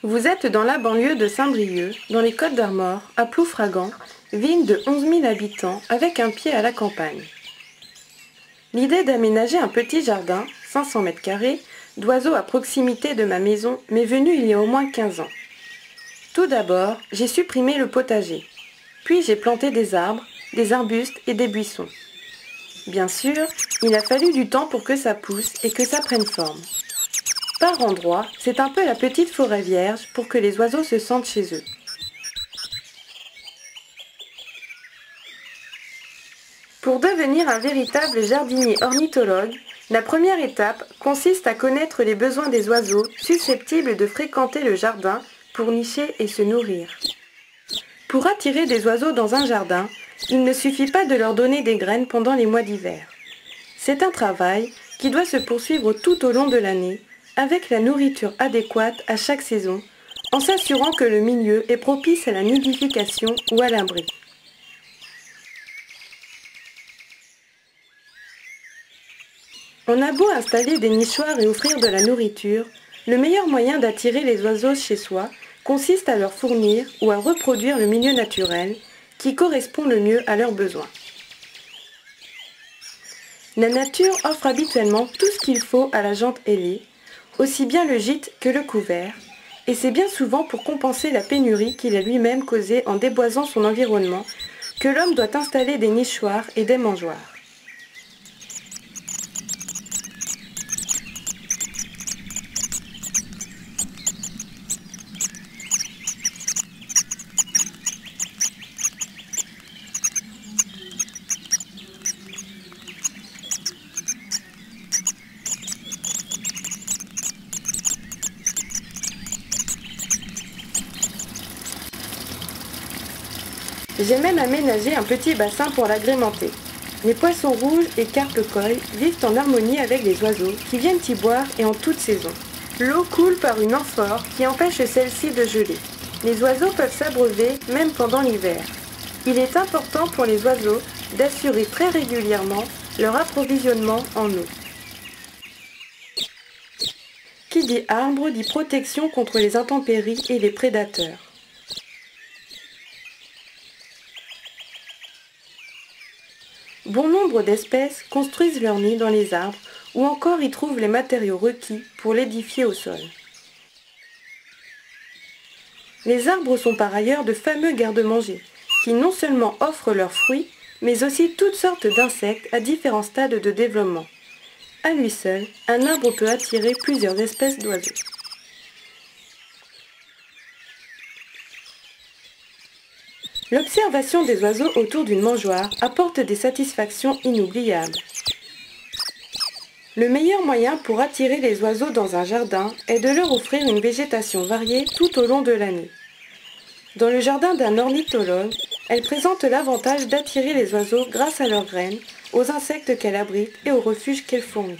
Vous êtes dans la banlieue de Saint-Brieuc, dans les Côtes-d'Armor, à Ploufragan, ville de 11 000 habitants avec un pied à la campagne. L'idée d'aménager un petit jardin, 500 m², d'oiseaux à proximité de ma maison m'est venue il y a au moins 15 ans. Tout d'abord, j'ai supprimé le potager. Puis j'ai planté des arbres, des arbustes et des buissons. Bien sûr, il a fallu du temps pour que ça pousse et que ça prenne forme. Par endroits, c'est un peu la petite forêt vierge pour que les oiseaux se sentent chez eux. Pour devenir un véritable jardinier ornithologue, la première étape consiste à connaître les besoins des oiseaux susceptibles de fréquenter le jardin pour nicher et se nourrir. Pour attirer des oiseaux dans un jardin, il ne suffit pas de leur donner des graines pendant les mois d'hiver. C'est un travail qui doit se poursuivre tout au long de l'année, avec la nourriture adéquate à chaque saison, en s'assurant que le milieu est propice à la nidification ou à l'abri. On a beau installer des nichoirs et offrir de la nourriture, le meilleur moyen d'attirer les oiseaux chez soi consiste à leur fournir ou à reproduire le milieu naturel qui correspond le mieux à leurs besoins. La nature offre habituellement tout ce qu'il faut à la jante ailée, aussi bien le gîte que le couvert, et c'est bien souvent pour compenser la pénurie qu'il a lui-même causée en déboisant son environnement que l'homme doit installer des nichoirs et des mangeoires. J'ai même aménagé un petit bassin pour l'agrémenter. Les poissons rouges et carpe-koi vivent en harmonie avec les oiseaux qui viennent y boire et en toute saison. L'eau coule par une amphore qui empêche celle-ci de geler. Les oiseaux peuvent s'abreuver même pendant l'hiver. Il est important pour les oiseaux d'assurer très régulièrement leur approvisionnement en eau. Qui dit arbre dit protection contre les intempéries et les prédateurs. Bon nombre d'espèces construisent leur nid dans les arbres ou encore y trouvent les matériaux requis pour l'édifier au sol. Les arbres sont par ailleurs de fameux garde-manger qui non seulement offrent leurs fruits, mais aussi toutes sortes d'insectes à différents stades de développement. À lui seul, un arbre peut attirer plusieurs espèces d'oiseaux. L'observation des oiseaux autour d'une mangeoire apporte des satisfactions inoubliables. Le meilleur moyen pour attirer les oiseaux dans un jardin est de leur offrir une végétation variée tout au long de l'année. Dans le jardin d'un ornithologue, elle présente l'avantage d'attirer les oiseaux grâce à leurs graines, aux insectes qu'elle abrite et aux refuges qu'elle fournit.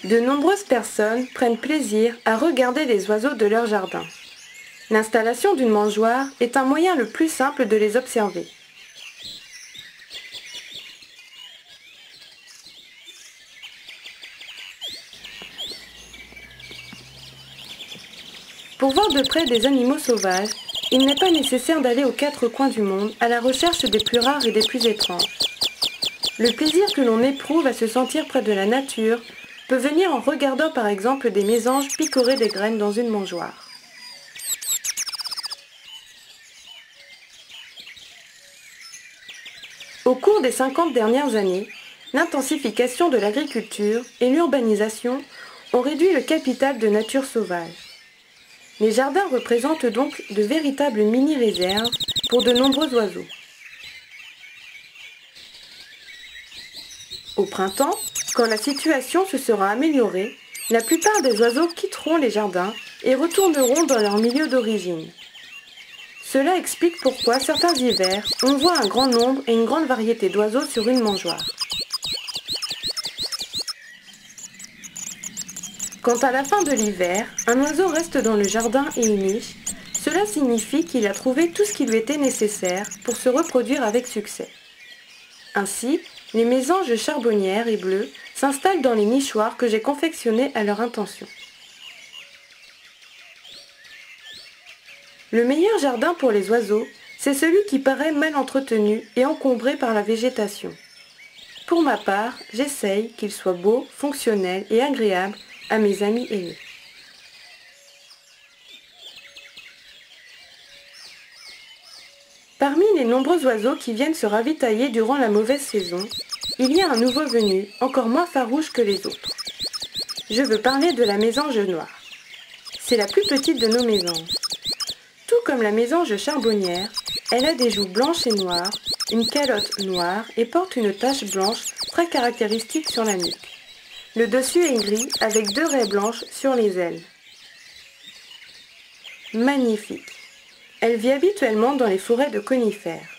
De nombreuses personnes prennent plaisir à regarder les oiseaux de leur jardin. L'installation d'une mangeoire est un moyen le plus simple de les observer. Pour voir de près des animaux sauvages, il n'est pas nécessaire d'aller aux quatre coins du monde à la recherche des plus rares et des plus étranges. Le plaisir que l'on éprouve à se sentir près de la nature peut venir en regardant par exemple des mésanges picorer des graines dans une mangeoire. Au cours des 50 dernières années, l'intensification de l'agriculture et l'urbanisation ont réduit le capital de nature sauvage. Les jardins représentent donc de véritables mini-réserves pour de nombreux oiseaux. Au printemps, quand la situation se sera améliorée, la plupart des oiseaux quitteront les jardins et retourneront dans leur milieu d'origine. Cela explique pourquoi certains hivers, on voit un grand nombre et une grande variété d'oiseaux sur une mangeoire. Quand à la fin de l'hiver, un oiseau reste dans le jardin et y niche, cela signifie qu'il a trouvé tout ce qui lui était nécessaire pour se reproduire avec succès. Ainsi, les mésanges charbonnières et bleues s'installent dans les nichoirs que j'ai confectionnés à leur intention. Le meilleur jardin pour les oiseaux, c'est celui qui paraît mal entretenu et encombré par la végétation. Pour ma part, j'essaye qu'il soit beau, fonctionnel et agréable à mes amis ailés. Parmi les nombreux oiseaux qui viennent se ravitailler durant la mauvaise saison, il y a un nouveau venu, encore moins farouche que les autres. Je veux parler de la mésange noire. C'est la plus petite de nos mésanges. Tout comme la mésange charbonnière, elle a des joues blanches et noires, une calotte noire et porte une tache blanche très caractéristique sur la nuque. Le dessus est gris avec 2 raies blanches sur les ailes. Magnifique! Elle vit habituellement dans les forêts de conifères.